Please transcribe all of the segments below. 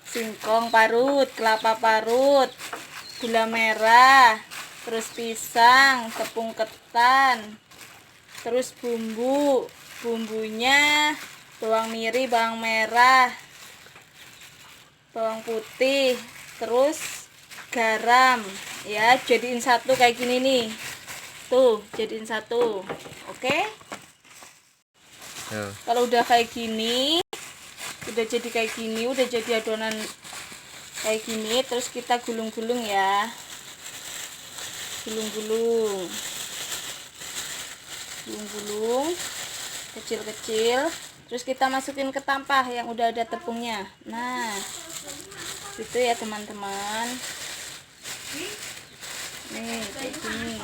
singkong parut, kelapa parut, gula merah, terus pisang, tepung ketan, terus bumbunya bawang mirih, bawang merah, bawang putih, terus garam ya, jadiin satu kayak gini nih. Tuh, jadiin satu. Oke? Kalau udah kayak gini, udah jadi kayak gini, udah jadi adonan kayak gini, terus kita gulung-gulung ya. Gulung-gulung kecil-kecil, terus kita masukin ke tampah yang udah ada tepungnya. Nah, gitu ya teman-teman. Nih kayak gini.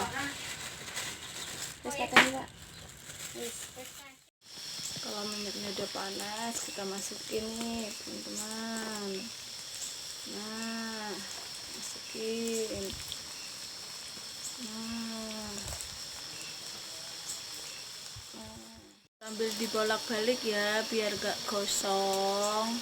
Terus katanya Pak, kalau minyaknya udah panas, kita masukin nih teman-teman. Nah, masukin. Sambil dibolak-balik ya biar gak gosong.